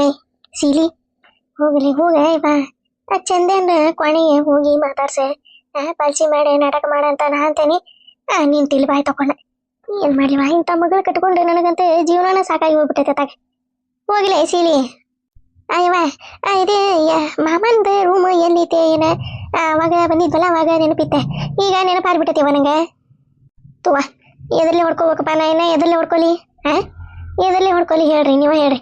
ಏಯ್ ಸೀಲಿ ಹೋಗ್ಲಿ ಹೋಗ ಬಾ ಚಂದೇನ ಕೊನೆಗೆ ಹೋಗಿ ಮಾತಾಡ್ಸೆ ಪಾಲ್ಸಿ ಮಾಡಿ ನಾಟಕ ಮಾಡ ಅಂತ ನಾ ಅಂತೇನಿ. ನೀನ್ ತಿಳಿ ಬಾಯ್ ತಕೊಂಡೆ ಏನ್ ಮಾಡ್ಲಿವಾ ಇಂಥ ಮಗಳು ಕಟ್ಕೊಂಡು ನನಗಂತೆ ಜೀವನನ ಸಾಕಾಗಿ ಹೋಗ್ಬಿಟ್ಟೈತೆ ತಾಗ. ಹೋಗ್ಲಿ ಸೀಲಿ ಅಯ್ಯವ ಇದೇ ಮಾಮಂದ ರೂಮ್ ಎಲ್ಲೈತೆ ಏನ ಅವಾಗ ಬಂದಿದ್ವಲ್ಲ ಅವಾಗ ನೆನಪಿತ್ತೆ, ಈಗ ನೆನಪಾಗ್ಬಿಟ್ಟೈತಿವ ನಂಗೆ. ತುವ ಎದರ್ಲಿ ಹೊಡ್ಕೋಬೇಕಪ್ಪ ನಾ ಇನ್ನ ಎದರ್ಲಿ ಹೊಡ್ಕೊಲಿ ಎದರ್ಲಿ ಹೊಡ್ಕೊಲಿ ಹೇಳ್ರಿ ನೀವು ಹೇಳ್ರಿ.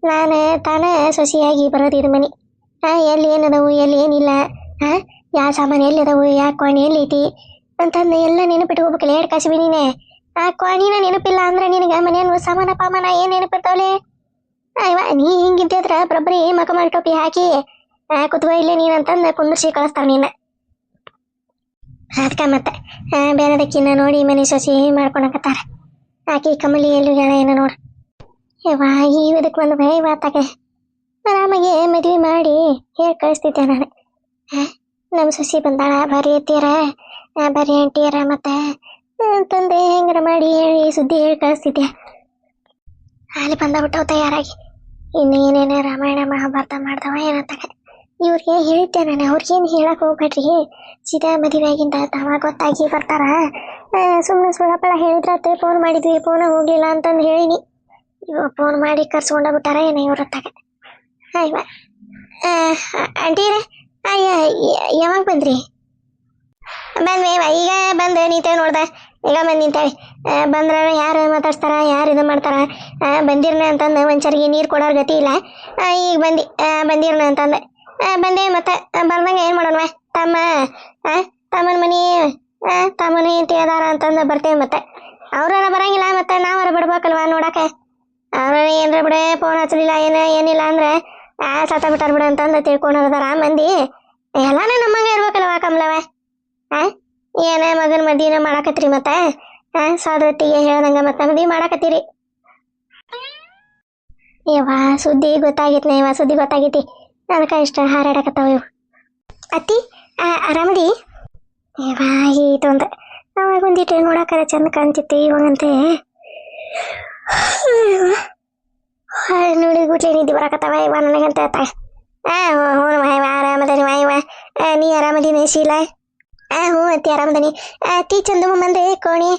ನಾನು ತಾನ ಸೊಸೆಯಾಗಿ ಬರೋದಿದು ಮನೆ ಎಲ್ಲಿ ಏನದವು ಎಲ್ಲಿ ಏನಿಲ್ಲ ಯಾವ ಸಾಮಾನು ಎಲ್ಲಿ ಅದಾವು ಯಾವ ಕೋಣಿ ಎಲ್ಲೈತಿ ಅಂತಂದು ಎಲ್ಲ ನೆನಪಿಟ್ಕೋಬೇಕಲ್ಲ. ಎರಡು ಕಾಸಿಬಿ ನೀನೆ ಆ ಕೋಣಿನ ನೆನಪಿಲ್ಲ ಅಂದ್ರೆ ನಿನಗೆ ಮನೆಯನ್ನು ಸಾಮಾನ ಪಾಮಾನ ಏನು ನೆನಪಿರ್ತಾವಲೆ. ಅಯ್ಯವ ನೀ ಹಿಂಗಿದ್ದಿದ್ರ ಬರೊಬ್ಬರಿ ಮಕಮಲ್ ಟೋಪಿ ಹಾಕಿ ಕುತ್ವ ಇಲ್ಲೇ ನೀನಂತಂದು ಕುಂದರ್ಸಿ ಕಳಿಸ್ತಾವ ನೀನು. ಅದಕ್ಕೆ ಮತ್ತೆ ಬೇರೆದಕ್ಕಿನ್ನ ನೋಡಿ ಮನೆ ಸೊಸೆ ಮಾಡ್ಕೊಳಕತ್ತಾರ. ಆಕಿ ಕಮಲಿ ಎಲ್ಲಿ ಏನೋ ನೋಡು ಯವ್ವ ಈ ಇದಕ್ಕೆ ಒಂದು ಭಯ ಮಾತಾಗೆ ಆರಾಮಾಗೆ ಮದುವೆ ಮಾಡಿ ಹೇಳಿ ಕಳಿಸ್ತಿದ್ದೆ ನಾನು. ನಮ್ಮ ಸೊಸೆ ಬಂದಾಳ ಬರೀ ಎತ್ತೀರ ಬರೀ ಅಂಟಿಯರ ಮತ್ತೆ ತಂದೆ ಹೆಂಗಾರ ಮಾಡಿ ಹೇಳಿ ಸುದ್ದಿ ಹೇಳಿ ಕಳಿಸ್ತಿದ್ದೆ. ಅಲ್ಲಿ ಬಂದಬಿಟ್ಟವು ತಯಾರಾಗಿ ಇನ್ನು ಏನೇನು ರಾಮಾಯಣ ಮಹಾಭಾರತ ಮಾಡ್ದವ ಏನಂತಾಗ ಇವ್ರಿಗೆ ಹೇಳಿದ್ದೆ ನಾನು. ಅವ್ರಿಗೇನು ಹೇಳಕ್ಕೆ ಹೋಗ್ಬೇಡ್ರಿ, ಸೀದಾ ಮದುವೆಯಾಗಿಂದ ತಾವ ಗೊತ್ತಾಗಿ ಬರ್ತಾರ, ಸುಮ್ಮನೆ ಸುಳ್ಳಪ್ಪಳ ಹೇಳಿದ್ರತ್ತೆ ಫೋನ್ ಮಾಡಿದ್ವಿ ಫೋನ ಹೋಗ್ಲಿಲ್ಲ ಅಂತಂದು ಹೇಳಿನಿ. ಇವಾಗ ಫೋನ್ ಮಾಡಿ ಕರ್ಸ್ಕೊಂಡ ಬಿಟ್ಟಾರ ಏನ ಇವ್ರತ್ತಾಗ. ಅಯ್ಯವ ಆಂಟಿರ ಯಾವಾಗ ಬಂದ್ರಿ? ಬಂದ್ವೇವ ಈಗ ಬಂದು ನಿಂತೇವೆ ನೋಡ್ದೆ, ಈಗ ಬಂದು ನಿಂತೇವೆ. ಬಂದ್ರ ಯಾರು ಮಾತಾಡ್ತಾರ ಯಾರು ಇದು ಮಾಡ್ತಾರ, ಬಂದಿರ್ನ ಅಂತಂದು ಒಂಚರಿಗೆ ನೀರು ಕೊಡೋರ್ ಗತಿ ಇಲ್ಲ. ಈಗ ಬಂದಿರ್ನ ಅಂತಂದೆ ಬಂದೆ. ಮತ್ತೆ ಬರ್ದಂಗೆ ಏನು ಮಾಡೋಣವ ತಮ್ಮನ ಮನೆ ತಮ್ಮನ ಹೆಂಡತಿ ಅದಾರ ಅಂತಂದು ಬರ್ತೇವೆ. ಮತ್ತೆ ಅವ್ರಾರ ಬರಂಗಿಲ್ಲ ಮತ್ತೆ ನಾವಾರ ಬಿಡ್ಬೇಕಲ್ವ ನೋಡಕ್ಕೆ. ಅವ್ರ ಏನ್ರ ಬಿಡೆ ಫೋನ್ ಹಚ್ಚಲಿಲ್ಲ ಏನಿಲ್ಲ ಅಂದ್ರೆ ಸತ್ತ ಬಿಟ್ಟಾರ ಬಿಡ ಅಂತಂದು ತಿಳ್ಕೊಂಡದಾರ ಮಂದಿ. ಎಲ್ಲಾನು ನಮ್ಮಂಗ ಇರ್ಬೇಕಲ್ವ ಕಮಲವ. ಏನ ಮಗನ ಮದ್ವಿನ ಮಾಡಾಕತ್ರಿ ಮತ್ತೆ ಸೋದರಟ್ಟಿಗೆ ಹೇಳ್ದಂಗ ಮತ್ತೆ ಮದ್ವಿ ಮಾಡಾಕತ್ತೀರಿ. ಯವ್ವ ಸುದ್ದಿ ಗೊತ್ತಾಗಿತ್ನ ಯವ್ವ ಸುದ್ದಿ ಗೊತ್ತಾಗೈತಿ ಅದಕ್ಕೆ ಇಷ್ಟ ಹಾರಾಡಕತ್ತಾವ ಇವು. ಅತ್ತಿ ಆರಾಮದಿ? ಯವ್ವ ಈತೊಂದು ಅವಾಗ ಒಂದಿಟ್ಟು ನೋಡಾಕರ ಚಂದ ಕಾಣ್ತಿತ್ತು, ಇವಾಗಂತೆ ನೋಡಿ ಗುಟ್ಲೆ ನಿದ್ದೆ ಬರಾಕತ್ತಾವ ಇವ ನನಗಂತ ಹ್ಞೂ ಮಾಯವ ಆರಾಮದನಿ ಮಾಯವ. ನೀ ಆರಾಮದಿನಿ ಶೀಲಾ? ಹ್ಞೂ ಅತ್ತಿ ಆರಾಮದನಿ. ಅತ್ತಿ ಚಂದಮ್ಮ ಬಂದೆ ಕೋಣಿ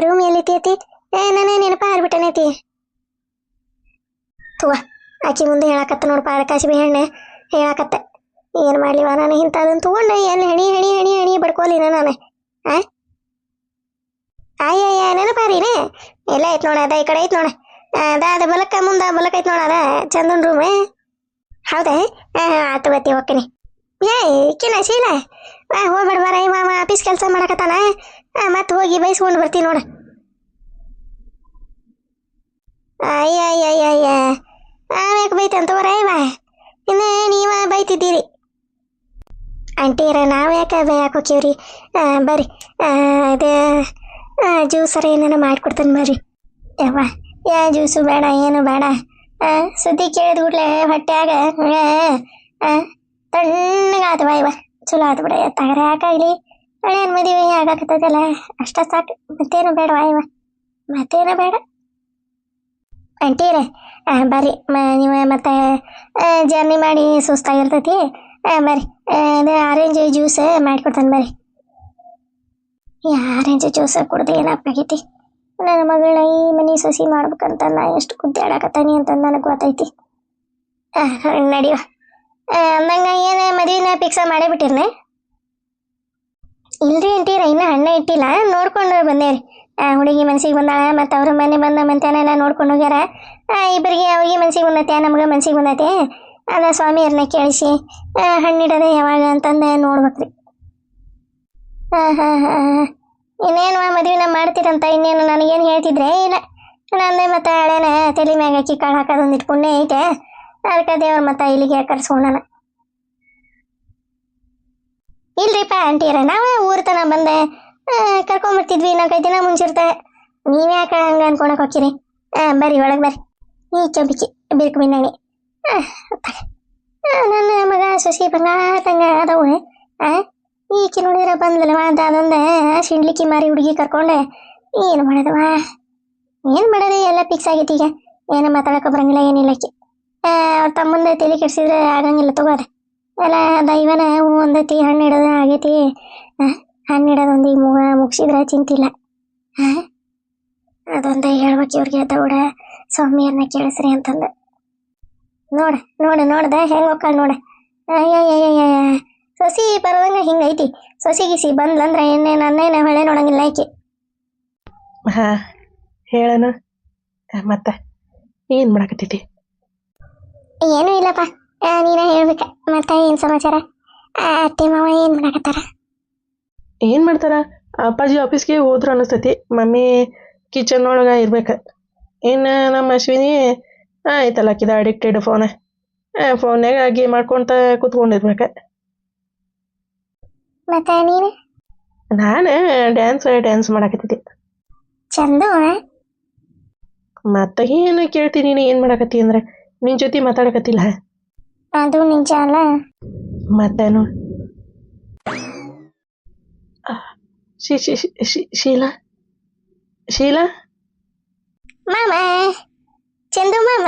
ರೂಮ್ ಎಲ್ಲೈತಿ ಅತ್ತಿ? ನನ್ನ ನೆನಪ ಹಾರ್ಬಿಟ್ಟನೆ ಅತ್ತಿ. ತುವ ಆಕಿ ಮುಂದೆ ಹೇಳಕತ್ತ ನೋಡಪ್ಪ ಕಾಸಿಬಿ ಹೆಣ್ಣೆ ಹೇಳಕತ್ತ. ಏನು ಮಾಡ್ಲಿವ ನಾನು ಇಂಥದನ್ನು ತಗೊಂಡೆ ಎಲ್ಲಿ ಹಣಿ ಹಣಿ ಹಣಿ ಹಣಿ ಬಡ್ಕೋಲಿನ ನಾನು. ಅಯ್ಯಯ್ಯ ನೆನಪಾರೀನೆ ಎಲ್ಲ ಐತ್ ನೋಡ, ಅದ ಈ ಕಡೆ ಐತ್ ನೋಡ, ಅದ ಬಲಕ್ಕ ಮುಂದೆ ಬಲಕ್ ಐತ್ ನೋಡ, ಅದ ಚಂದನ್ ರೂಮ್. ಹೌದಾ ಆತು ಬತ್ತಿ ಹೋಗ್ತೀನಿ. ಕಿನ ಶೀಲ ಹೋಗ್ಬೇಡ ಬರ ಮಾಮ ಆಫೀಸ್ ಕೆಲಸ ಮಾಡಕತ್ತಾನ, ಮತ್ತೆ ಹೋಗಿ ಬೈಸ್ಕೊಂಡು ಬರ್ತೀನಿ ನೋಡ. ಅಯ್ಯಯ್ಯಯ್ಯಯ್ಯ ಆಮ್ಯಾಕೆ ಬೈತಂತ ಬರ ಇವ ಇನ್ನು ನೀವ ಬೈತಿದ್ದೀರಿ. ಆಂಟಿಯರ ನಾವು ಯಾಕೆ ಬೈಯಾಕೆ ಹೋಗ್ತೀವ್ರಿ? ಬರ್ರಿ ಇದು ಜ್ಯೂಸರ ಏನೇನೋ ಮಾಡಿಕೊಡ್ತಾನೆ ಬರ್ರಿ. ಯವ್ವ ಜ್ಯೂಸು ಬೇಡ ಏನು ಬೇಡ. ಸುದ್ದಿ ಕೇಳಿದ ಕೂಡಲೇ ಹೊಟ್ಟ್ಯಾಗ ತಣ್ಣಗಾತವ ಇವ ಚಲೋ ಆತು ಬಿಡ. ತಗರ ಯಾಕಾಗಲಿ ಹಳೇನು ಮದುವೆ ಆಗಾಕತ್ತದಲ್ಲ ಅಷ್ಟ ಸಾಕು, ಮತ್ತೇನು ಬೇಡವಾ ಇವ ಮತ್ತೇನು ಬೇಡ. ಆಂಟಿಯರ ಬರ್ರಿ ನೀವು ಮತ್ತೆ ಜರ್ನಿ ಮಾಡಿ ಸುಸ್ತಾಗಿರ್ತೈತಿ ಬರ್ರಿ. ಇದು ಆರೆಂಜ್ ಜ್ಯೂಸ್ ಮಾಡಿಕೊಡ್ತಾನೆ ಬರ್ರಿ. ಈ ಆರೆಂಜ್ ಜ್ಯೂಸ್ ಕುಡ್ದು ಏನಾಗೈತಿ ನನ್ನ ಮಗಳನ್ನ ಈ ಮನೆ ಸೊಸಿ ಮಾಡ್ಬೇಕಂತ ನಾ ಎಷ್ಟು ಕುದ್ದಾಡಕತ್ತಾನಿ ಅಂತ ನನಗೆ ಗೊತ್ತೈತಿ. ನಡಿವ ಅಂದಂಗ ಏನು ಮದುವೆನ ಫಿಕ್ಸ ಮಾಡೇ ಬಿಟ್ಟಿರ್ನೆ? ಇಲ್ರಿ ಅಂತೀರ ಇನ್ನೂ ಹಣ್ಣೆ ಇಟ್ಟಿಲ್ಲ, ನೋಡ್ಕೊಂಡು ಬಂದೇವ್ರಿ. ಹುಡುಗಿ ಮನ್ಸಿಗೆ ಬಂದಾಳ ಮತ್ತು ಅವ್ರ ಮನೆ ಬಂದ ಮಂತ್ಯಾನ ನೋಡ್ಕೊಂಡು ಹೋಗ್ಯಾರ. ಇಬ್ಬರಿಗೆ ಅವ್ರಿಗೆ ಮನ್ಸಿಗೆ ಬಂದೈತೆ ನಮ್ಗೆ ಮನ್ಸಿಗೆ ಬಂದೈತೆ. ಅದ ಸ್ವಾಮಿಯವ್ರನ್ನ ಕೇಳಿಸಿ ಹಣ್ಣಿಡೋದೆ ಯಾವಾಗ ಅಂತಂದು ನೋಡ್ಬೇಕ್ರಿ. ಇನ್ನೇನು ಮದುವೆನ ಮಾಡ್ತೀರಂತ ಇನ್ನೇನು ನನಗೇನು ಹೇಳ್ತಿದ್ರೆ ಇಲ್ಲ. ನಂದೇ ಮತ್ತೆ ಹಳೇನ ತಲೆ ಮ್ಯಾಗ ಹಾಕಿ ಕಾಳು ಹಾಕೋದೊಂದಿಟ್ಟು ಪುಣ್ಯ ಐತೆ, ಅದಕ್ಕೆ ದೇವ್ರ ಮತ್ತೆ ಇಲ್ಲಿಗೆ ಕರ್ಸ್ಕೊಂಡನ. ಇಲ್ರಿಪ್ಪ ಆಂಟಿಯರ ನಾವೇ ಊರ ತನ ಬಂದೆ ಕರ್ಕೊಂಬರ್ತಿದ್ವಿ 4-5 ದಿನ ಮುಂಚಿರ್ತೆ. ನೀವ್ಯಾಕೆ ಹಂಗೆ ಅನ್ಕೊಳಕ್ ಹೋಗ್ತೀರಿ? ಬರ್ರಿ ಒಳಗೆ ಬರ್ರಿ. ಈ ಚಂಪಿಕಿ ಬಿರ್ಕು ಬಿನ್ನಣಿ ನನ್ನ ಮಗ ಸೊಸಿ ಬಂಗಾತಂಗ ಅದವು. ಈಕಿ ನೋಡಿದ್ರೆ ಬಂದ್ಲವ ಅಂತ ಅದೊಂದು ಶಿಂಡ್ಲಿಕ್ಕಿ ಮಾರಿ ಹುಡುಗಿ ಕರ್ಕೊಂಡೆ ಏನು ಮಾಡೋದವ ಏನು ಮಾಡೋದು ಎಲ್ಲ ಫಿಕ್ಸ್ ಆಗೈತಿ. ಈಗ ಏನು ಮಾತಾಡಕ್ಕೆ ಬರಂಗಿಲ್ಲ ಏನಿಲ್ಲ ಆಕಿ ಅವ್ರ ತಮ್ಮಂದ ತಲೆ ಕೆಡ್ಸಿದ್ರೆ ಆಗಂಗಿಲ್ಲ ತಗೋದೆ ಎಲ್ಲ ದೈವನ ಹೂ ಒಂದೈತಿ ಹಣ್ಣು ಇಡೋದು ಆಗೈತಿ ಹಣ್ಣು ಇಡೋದು ಒಂದು ಈಗ ಮುಗಿಸಿದ್ರೆ ಚಿಂತಿಲ್ಲ ಅದೊಂದು ಹೇಳ್ಬೇಕು ಇವ್ರಿಗೆ ದೌಡ ಸೌಮ್ಯರನ್ನ ಕೇಳಿಸ್ರಿ ಅಂತಂದು ನೋಡ್ದೆ ಹೆಂಗೆ ಹೋಗ್ಕಾಳ ನೋಡ ಅಯ್ಯ ಸೊಸಿ ಬರೋದಂಗ ಹಿಂಗೈತಿ ಸೊಸಿ ಗಿಸಿ ಬಂದ್ಲಂದ್ರೆ ನನ್ನೇನ ಹೊಳೆ ನೋಡಂಗಿಲ್ಲ ಆಕಿ ಹಾಂ ಹೇಳನು ಮತ್ತೆ ಏನು ಮಾಡಕತ್ತೈತಿ? ಏನೂ ಇಲ್ಲಪ್ಪ ನೀನೇ ಹೇಳ್ಬೇಕ ಮತ್ತೆ ಏನು ಸಮಾಚಾರ? ಅತ್ತೆ ಮಾವ ಏನು ಮಾಡಕತ್ತಾರ? ಏನು ಮಾಡ್ತಾರ? ಅಪ್ಪಾಜಿ ಆಫೀಸ್ಗೆ ಹೋದ್ರು ಅನ್ನಿಸ್ತೈತಿ. ಮಮ್ಮಿ ಕಿಚನ್ ಒಳಗೆ ಇರ್ಬೇಕು. ಇನ್ನು ನಮ್ಮ ಅಶ್ವಿನಿ ಆಯ್ತಲ್ಲ ಆಕಿದ ಅಡಿಕ್ಟೆಡ್ ಫೋನ್ಯಾಗ ಗೇಮ್ ಮಾಡ್ಕೊಂತ ಕೂತ್ಕೊಂಡಿರ್ಬೇಕು. ಮತ್ತೆ ನೀನು? ನಾನು ಡ್ಯಾನ್ಸ್ ಮಾಡಕತ್ತಿದ್ದೆ. ಚಂದು ಮತ್ತೆ ಏನು ಕೇಳ್ತೀನಿ ನೀನು ಏನು ಮಾಡಕತ್ತಿ ಅಂದ್ರೆ ನಿನ್ನ ಜೊತೆ ಮಾತಾಡಕತ್ತಿಲ್ಲ. ಅದು ನಿಜ ಅಲ್ಲ. ಮತ್ತೇನು? ಶೀಲಾ ಮಾಮ ಚಂದು ಮಾಮ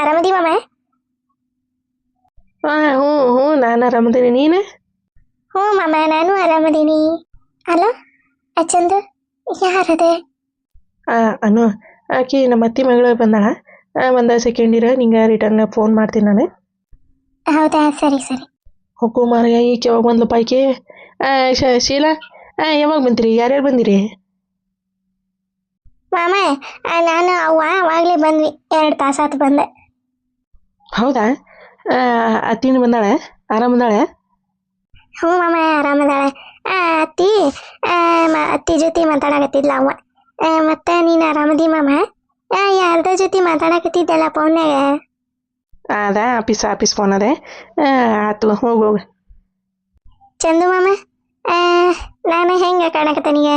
ಆರಾಮದಿ ಮಾಮ? ಹ್ಞೂ ನಾನು ಆರಾಮದೀನಿ. ನೀನು? ಹ್ಞೂ ಮಾಮ ನಾನು ಆರಾಮದೀನಿ. ಅಲೋ ಚಂದು ಯಾರದೆ? ಅನು ಆಕಿ ನಮ್ಮ ಅತ್ತಿ ಮಗಳು ಬಂದಾಳ. ಒಂದು ಸೆಕೆಂಡ್ ಇರ ನಿಂಗೆ ರಿಟರ್ನ್ ಫೋನ್ ಮಾಡ್ತೀನಿ ನಾನು. ಹೌದಾ ಸರಿ. ಹೋಗು ಮಾರಯ್ಯ ಈಕೆ ಯಾವಾಗ ಬಂದ್ಲಪ್ಪ ಆಕಿ? ಶೀಲಾ ಯಾವಾಗ ಬಂದಿರಿ? ಯಾರ್ಯಾರು ಬಂದಿರಿ? ಮಾಮ ನಾನು ಅವ್ವ ಅವಾಗಲೇ ಬಂದ್ವಿ, 2 ತಾಸಾತು ಬಂದೆ. ಹೌದಾ? ಅತ್ತಿನ ಬಂದಾಳೆ? ಆರಾಮದಾಳೆ? ಹ್ಞೂ ಮಾಮ ಆರಾಮದಾಳೆ. ಅತ್ತಿ ಜೊತೆ ಮಾತಾಡಕತ್ತಿದ್ಲ ಅವ್ವ. ಮತ್ತೆ ನೀನು ಆರಾಮದಿ ಮಾಮ? ಯಾರ್ದ ಜೊತೆ ಮಾತಾಡಕತ್ತಿದ್ದಲ್ಲ ಫೋನ್ಯಾಗ? ಅದ ಆಫೀಸ್ ಫೋನ್ ಅದೇ. ಆತು ಹೋಗು. ಚಂದು ಮಾಮ ನಾನು ಹೆಂಗೆ ಕಾಣಕತ್ತೀನಿಗೆ?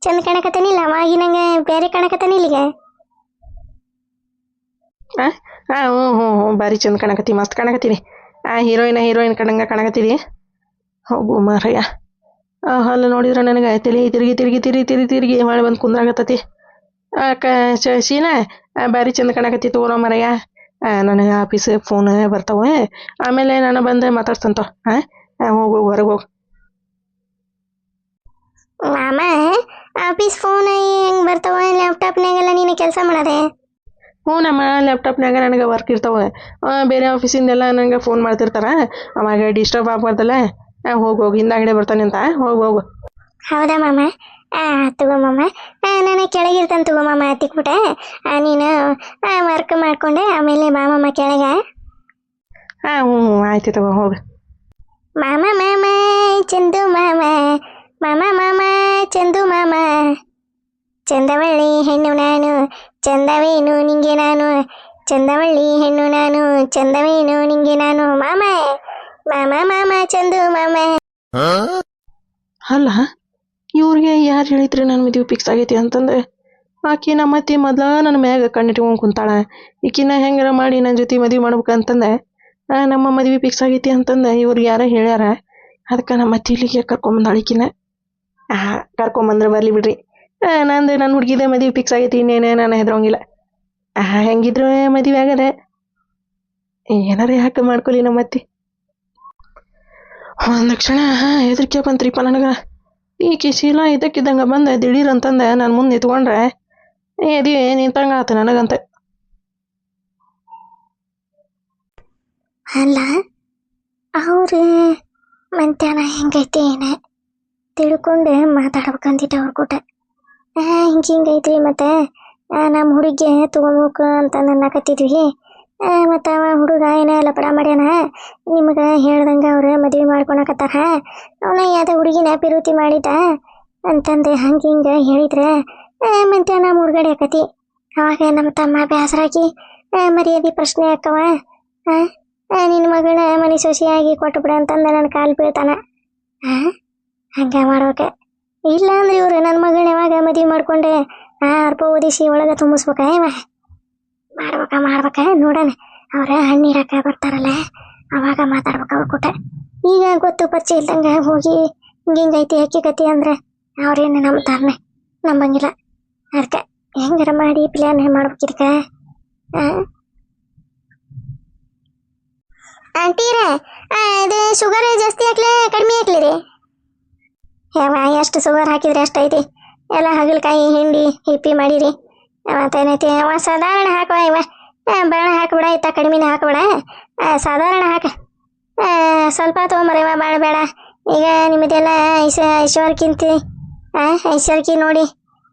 ಚಂದ ಕಾಣಕತ್ತೀನಿಲ್ಲ? ಅವಾಗಿ ನಂಗೆ ಬೇರೆ ಕಾಣಕತ್ತೀನಿಲ್ಲಿಗೆ? ಹ್ಞೂ ಭಾರಿ ಚಂದ ಕಾಣಕತ್ತಿ, ಮಸ್ತ್ ಕಾಣಕತ್ತೀನಿ. ಹೀರೋಯಿನ್ ಕಣಂಗ ಕಾಣಕತ್ತೀರಿ. ಹೋಗು ಮಾರಯ್ಯ. ಅಲ್ಲಿ ನೋಡಿದ್ರೆ ನನಗೆ ತಲೆ ತಿರುಗಿ ಮಾಡಿ ಬಂದು ಕುಂದ್ರಾಗತ್ತತಿ. ಶೀನಾ ಭಾರಿ ಚಂದ ಕಾಣಕತ್ತಿ ತಗೋರೋ ಮಾರಯ್ಯ. ನನಗೆ ಆಫೀಸ್ ಫೋನ್ ಬರ್ತಾವೆ, ಆಮೇಲೆ ನಾನು ಬಂದು ಮಾತಾಡ್ತಂತ. ಹೋಗು ಹೊರಗೆ ಹೋಗು. ಮಾಮ ಆಫೀಸ್ ಫೋನ್ ಹೆಂಗೆ ಬರ್ತಾವ? ಲ್ಯಾಪ್ಟಾಪ್ನಾಗೆಲ್ಲ ನೀನು ಕೆಲಸ ಮಾಡದೆ? ಹ್ಞೂ ನಮ್ಮ ಲ್ಯಾಪ್ಟಾಪ್ನಾಗ ನನಗೆ ವರ್ಕ್ ಇರ್ತಾವೆ. ಬೇರೆ ಆಫೀಸಿಂದೆಲ್ಲ ನನಗೆ ಫೋನ್ ಮಾಡ್ತಿರ್ತಾರೆ, ಅವಾಗ ಡಿಸ್ಟರ್ಬ್ ಆಗ್ಬಾರ್ದಲ್ಲ. ಹೋಗು ಹಿಂದಾಗಡೆ ಬರ್ತಾನೆ ಅಂತ. ಹೋಗು. ಹೌದಾ ಮಾಮ? ತಗೋ ಮಾಮ, ನಾನು ಕೆಳಗಿರ್ತಾನೆ ತಗೋ ಮಾಮ. ಹತ್ತಿಕ್ಬಿಟ್ಟೆ ನೀನು ವರ್ಕ್ ಮಾಡ್ಕೊಂಡೆ ಆಮೇಲೆ ಬಾ ಮಾಮ ಕೆಳಗೆ. ಹ್ಞೂ ಆಯ್ತು ತಗೋ ಹೋಗು. ಮಾಮ ಚಂದು ಮಾಮ ಚಂದು ಮಾಮ. ಚಂದವಳ್ಳಿ ಹೆಣ್ಣು ನಾನು, ಚಂದವೇನು ನಿಂಗೆ ನಾನು. ಚಂದವಳ್ಳಿ ಹೆಣ್ಣು ನಾನು, ಚಂದವೇನು ನಿಂಗೆ ನಾನು. ಮಾಮ ಚಂದು ಮಾಮ. ಅಲ್ಲ ಇವ್ರಿಗೆ ಯಾರು ಹೇಳಿದ್ರಿ ನನ್ನ ಮದುವೆ ಫಿಕ್ಸ್ ಆಗೈತಿ ಅಂತಂದ್ರೆ? ಆಕಿ ನಮ್ಮ ಅತ್ತಿ ಮೊದಲ ನನ್ನ ಮ್ಯಾಗ ಕಣ್ಣಿಟ್ಕೊಂಡು ಕುಂತಾಳ. ಈಕಿನ ಹೆಂಗಾರ ಮಾಡಿ ನನ್ನ ಜೊತೆ ಮದುವೆ ಮಾಡ್ಬೇಕಂತಂದೆ ನಮ್ಮ ಮದುವೆ ಫಿಕ್ಸ್ ಆಗೈತಿ ಅಂತಂದೆ ಇವ್ರಿಗೆ ಯಾರೋ ಹೇಳ್ಯಾರ. ಅದಕ್ಕೆ ನಮ್ಮ ಅತ್ತಿ ಇಲ್ಲಿಗೆ ಕರ್ಕೊಂಬಂದಾಳ ಈಕಿನ. ಕರ್ಕೊಂಬಂದ್ರೆ ಬರಲಿ ಬಿಡ್ರಿ. ನನ್ನ ಹುಡುಗಿದ ಮದುವೆ ಫಿಕ್ಸ್ ಆಗೈತಿ, ಇನ್ನೇನೇ ನಾನು ಹೆದರೋಂಗಿಲ್ಲ. ಹೆಂಗಿದ್ರು ಮದುವೆ ಆಗದೆ, ಏನಾರ ಯಾಕೆ ಮಾಡ್ಕೊಲಿ ನಮ್ಮ ಅತ್ತಿ. ಒಂದು ಕ್ಷಣ ಹೆದರಿಕೆ ಬಂತ್ರಿಪ್ಪ ನನಗೆ. ಈಕಿ ಶೀಲಾ ಇದಕ್ಕಿದ್ದಂಗೆ ಬಂದೆ ದಿಢೀರ್ ಅಂತಂದೆ ನಾನು ಮುಂದೆ ನಿಂತ್ಕೊಂಡ್ರೆ ನಿಂತಂಗ ಆತ ನನಗಂತ. ಅಲ್ಲ ಅವ್ರು ಮಧ್ಯಾಹ್ನ ಹೆಂಗೈತಿ ಏನೇ ತಿಳ್ಕೊಂಡು ಮಾತಾಡ್ಬೇಕಂತಿದ್ದೆ ಅವ್ರ ಕೂಟ. ಹಿಂಗೈತ್ರಿ ಮತ್ತೆ ನಮ್ಮ ಹುಡುಗಿಗೆ ತೊಗೊಬೇಕು ಅಂತ ಅನ್ನಕತ್ತಿದ್ವಿ. ಮತ್ತು ಅವ ಹುಡುಗ ಏನೇ ಲಪಡ ಮಾಡ್ಯಾನ, ನಿಮ್ಗೆ ಹೇಳ್ದಂಗೆ ಅವ್ರು ಮದುವೆ ಮಾಡ್ಕೊಳಕತ್ತಾರ. ಅವನ ಯಾವ್ದು ಹುಡುಗಿನ ಪಿರುತಿ ಮಾಡಿದ್ದ ಅಂತಂದು ಹಿಂಗೆ ಹೇಳಿದ್ರೆ ಮಧ್ಯಾಹ್ನ ಮುರುಗಡೆ ಆಕತಿ. ಅವಾಗ ನಮ್ಮ ತಮ್ಮ ಬೇಸರಾಗಿ ಮರ್ಯಾದೆ ಪ್ರಶ್ನೆ ಆಕ್ಕವ. ನಿನ್ನ ಮಗಳನ್ನ ಮನೆ ಸೊಸೆಯಾಗಿ ಕೊಟ್ಟು ಬಿಡ ಅಂತಂದು ನನ್ನ ಕಾಲು ಬೀಳ್ತಾನ. ಹಂಗೆ ಮಾಡ್ಬೇಕೆ. ಇಲ್ಲ ಅಂದ್ರೆ ಇವ್ರು ನನ್ನ ಮಗಳನ್ನ ಯಾವಾಗ ಮದುವೆ ಮಾಡ್ಕೊಂಡೆ ಅರ್ಪ ಓದಿಸಿ ಒಳಗೆ ತುಂಬಿಸ್ಬೇಕ? ಮಾಡ್ಬೇಕ ನೋಡೋಣ. ಅವ್ರ ಹಣ್ಣಿಡಕ ಬರ್ತಾರಲ್ಲ ಅವಾಗ ಮಾತಾಡ್ಬೇಕ ಅವ್ರ ಕೂಟ. ಈಗ ಗೊತ್ತು ಪರಿಚಯ ಇಲ್ದಂಗೆ ಹೋಗಿ ಹಿಂಗೈತಿ ಹಕ್ಕಿಗತಿ ಅಂದ್ರೆ ಅವ್ರೇನು ನಂಬ್ತಾರನೆ? ನಂಬಂಗಿಲ್ಲ. ಅದಕ್ಕೆ ಹೆಂಗಾರ ಮಾಡಿ ಪ್ಲ್ಯಾನ್ ಮಾಡ್ಬೇಕಿದಕ್ಕ. ಆಂಟಿರ ಇದು ಶುಗರ್ ಜಾಸ್ತಿ ಹಾಕ್ಲೆ ಕಡಿಮೆ ಹಾಕ್ಲಿ ರೀ? ಯಾವ ಎಷ್ಟು ಶುಗರ್ ಹಾಕಿದ್ರೆ ಅಷ್ಟೈತಿ. ಎಲ್ಲ ಹಾಗಲಕಾಯಿ ಹಿಂಡಿ ಹಿಪ್ಪಿ ಮಾಡಿರಿ. ಮತ್ತೇನೈತಿ ಅವ ಸಾಧಾರಣ ಹಾಕುವ. ಇವ ಬಾಳ ಹಾಕ್ಬೇಡ, ಇತ್ತ ಕಡಿಮೆನೇ ಹಾಕ್ಬೇಡ, ಸಾಧಾರಣ ಹಾಕ. ಸ್ವಲ್ಪ ತೊಗೊಂಬರವ, ಭಾಳ ಬೇಡ. ಈಗ ನಿಮ್ಮದೆಲ್ಲ ಐಶ್ವರ್ಕಿಂತ ಐಶ್ವರ್ಕಿ ನೋಡಿ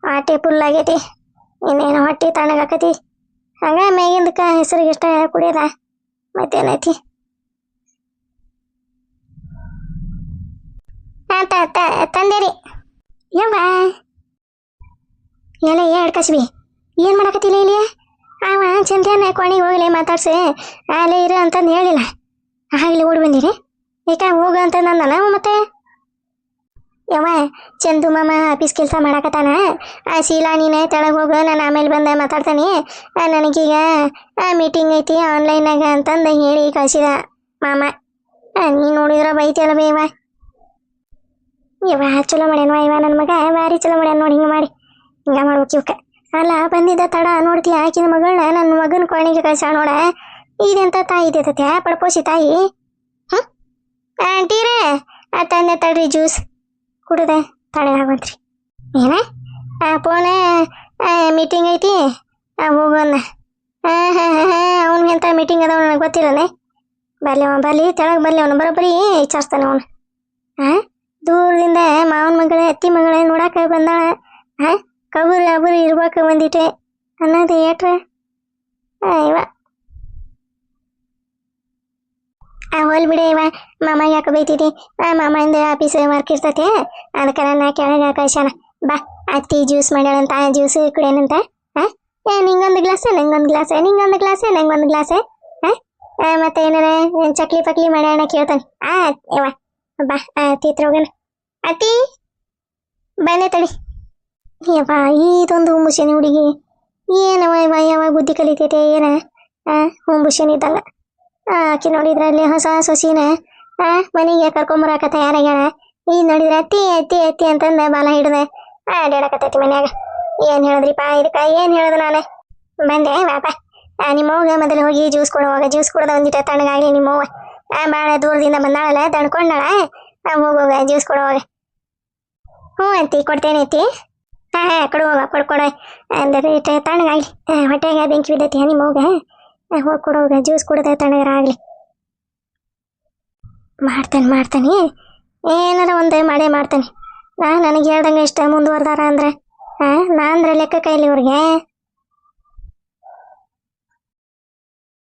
ಹೊಟ್ಟೆ ಫುಲ್ ಆಗೈತಿ. ಇನ್ನೇನು ಹೊಟ್ಟೆ ತಣ್ಣಗಾಕತಿ. ಹಂಗ ಮೇಗಿಂದಕ್ಕ ಹೆಸರಿಗಿಷ್ಟ ಕುಡಿಯೋದ ಮತ್ತೇನೈತಿ. ತಂದೇರಿ ಯವ್ವ ಎಲ್ಲ ಕಸ್ಬಿ ಏನು ಮಾಡಕತ್ತಿಲ್ಲ ಇಲ್ಲಿ? ಅವ ಚಂದ್ಯಾನ ಕೋಣಿಗೆ ಹೋಗಲಿ ಮಾತಾಡ್ಸಿ ಅಲ್ಲೇ ಇರು ಅಂತಂದು ಹೇಳಿಲ್ಲ. ಆಗಲಿ ಓಡಿ ಬಂದಿರಿ. ಈಗ ಹೋಗು ಅಂತ ನಂದಲ್ಲ ಮತ್ತೆ. ಯವ್ವ ಚಂದು ಮಾಮ ಆಫೀಸ್ ಕೆಲಸ ಮಾಡಕತ್ತಾನ. ಶೀಲಾ ನೀನೆ ತೆಳಗೆ ಹೋಗು, ನಾನು ಆಮೇಲೆ ಬಂದ ಮಾತಾಡ್ತಾನೆ. ನನಗೀಗ ಮೀಟಿಂಗ್ ಐತಿ ಆನ್ಲೈನಾಗ ಅಂತಂದು ಹೇಳಿ ಕಳಿಸಿದ ಮಾಮ. ನೀ ನೋಡಿದ್ರ ಬೈತಿಯಲ್ಲ ಬೇವ. ಇವ ಚಲೋ ಮಾಡ್ಯಾನವ ಇವ, ನನ್ನ ಮಗ ಭಾರಿ ಚಲೋ ಮಾಡ್ಯಾನ ನೋಡಿ. ಹಿಂಗೆ ಮಾಡಿ ಹಿಂಗೆ ಮಾಡ್ಬೇಕು ಇವಕ್ಕೆ. ಅಲ್ಲ ಬಂದಿದ್ದ ತಡ ನೋಡ್ತೀಯ ಆಕಿನ ಮಗಳನ್ನ ನನ್ನ ಮಗನ ಕೋಣಿಗೆ ಕಳ್ಸ ನೋಡ. ಇದೆಂತ ತಾಯಿ ಇದೈತೆ ಪಡ್ಪೋಸಿ ತಾಯಿ. ಆಂಟಿರೇ ತಂದೆ ತಡ್ರಿ ಜ್ಯೂಸ್ ಕುಡಿದೆ ತಡೆ ಆಗೋದ್ರಿ. ಏನ ಫೋನ ಮೀಟಿಂಗ್ ಐತಿ ಹೋಗೋಣ. ಅವ್ನು ಎಂಥ ಮೀಟಿಂಗ್ ಅದಾವ ನನಗೆ ಗೊತ್ತಿಲ್ಲನೆ. ಬರ್ಲಿ ಅವನು ಬರ್ಲಿ, ತೆಳಗೆ ಬರ್ಲಿ, ಅವನು ಬರೋಬ್ಬರಿ ವಿಚಾರಿಸ್ತಾನೆ ಅವನು. ದೂರದಿಂದ ಮಾವನ ಮಗಳೇ ಅತ್ತಿ ಮಗಳೇ ನೋಡಾಕ ಬಂದಾಳ. ಕಬೂರು ಅಬೂರು ಇರ್ಬೇಕು ಬಂದಿಟ್ಟೆ ಅನ್ನೋದು ಏಟ್ರ ಇವ. ಹೋಲ್ ಬಿಡೆ ಇವ. ಮಾಮ ಯಾಕೆ ಬೈತಿದ್ದಿ? ಮಾಮಂದ ಆಫೀಸ್ ವರ್ಕ್ ಇರ್ತೈತೆ, ಅದಕ್ಕೆ ನನ್ನ ಕೆಳಗೆ ಕಳ್ಸ್ಯಾನ. ಬಾ ಅತ್ತಿ ಜ್ಯೂಸ್ ಮಾಡ್ಯಾಳಂತ, ಜ್ಯೂಸ್ ಕುಡಿಯೋಣಂತ. ನಿಂಗೊಂದು ಗ್ಲಾಸ್, ನಂಗೊಂದು ಗ್ಲಾಸ್, ನಿಂಗೊಂದು ಗ್ಲಾಸ್, ನಂಗೊಂದು ಗ್ಲಾಸ್. ಮತ್ತೆ ಏನಾರ ಚಕ್ಲಿ ಪಕ್ಲಿ ಮಾಡ್ಯಾಣ ಕೇಳ್ತಾನೆ. ಇವ ಬಾ ತೀತ್ರ ಹೋಗೋಣ. ಅತ್ತಿ ಬಂದೆ ತಡಿ. ಯವ್ವ ಇದೊಂದು ಹುಂಬುಶನಿ ಹುಡುಗಿ ಏನವ ಇವ, ಯಾವಾಗ ಬುದ್ಧಿ ಕಲಿತೈತೆ ಏನ? ಹುಂಬುಶನಿ ಇದ್ದಂಗ. ಆಕಿ ನೋಡಿದ್ರ ಅಲ್ಲಿ ಹೊಸ ಸೊಸಿನ ಮನೆಗೆ ಕರ್ಕೊಂಬರಾಕ ತಯಾರಾಗ್ಯಾಳ. ಈಗ ನೋಡಿದ್ರ ಅತ್ತಿ ಅತ್ತಿ ಅತ್ತಿ ಅಂತಂದ ಬಾಲ ಹಿಡ್ದೆ ಅಡ್ಯಾಡಕತ್ತೈತಿ ಮನ್ಯಾಗ. ಏನ್ ಹೇಳಿದ್ರಿಪ್ಪ ಇದಕ್ಕ? ಏನ್ ಹೇಳೋದು ನಾನು? ಬಂದೆ ಬಾಪ. ನಿಮ್ಮವ್ಗ ಮೊದಲು ಹೋಗಿ ಜ್ಯೂಸ್ ಕೊಡುವಾಗ ಜ್ಯೂಸ್ ಕುಡ್ದ ಒಂದಿಟ ತಣ್ಣಗಾಗ್ಲಿ. ನಿಮ್ಮವ್ವ ಭಾಳ ದೂರದಿಂದ ಬಂದಾಳಲ್ಲ, ತಣ್ಕೊಂಡಾಳ. ಹೋಗುವಾಗ ಜ್ಯೂಸ್ ಕೊಡುವಾಗ. ಹ್ಞೂ ಅಂತಿ ಕೊಡ್ತೇನೆ ಐತಿ. ಕೊಡುವಾಗ ಕೊಡ್ಕೊಡ ಅಂದ್ರೆ ತಣ್ಣಗಾಗ್ಲಿ. ಹೊಟ್ಟೆಗೆ ಬೆಂಕಿ ಬಿದ್ದೈತಿ ನಿಮ್ಮವ್ಗ. ಹೋಗಿ ಕೊಡುವಾಗ ಜ್ಯೂಸ್ ಕುಡ್ದೆ ತಣ್ಣಗಾರ ಆಗ್ಲಿ. ಮಾಡ್ತಾನೆ ಏನಾರ ಒಂದು ಮಾಡೇ ಮಾಡ್ತಾನೆ. ನನಗೆ ಹೇಳ್ದಂಗೆ ಇಷ್ಟ ಮುಂದುವರ್ದಾರ ಅಂದ್ರೆ ನಾ ಅಂದ್ರೆ ಲೆಕ್ಕ ಕೈಲಿ ಇವ್ರಿಗೆ.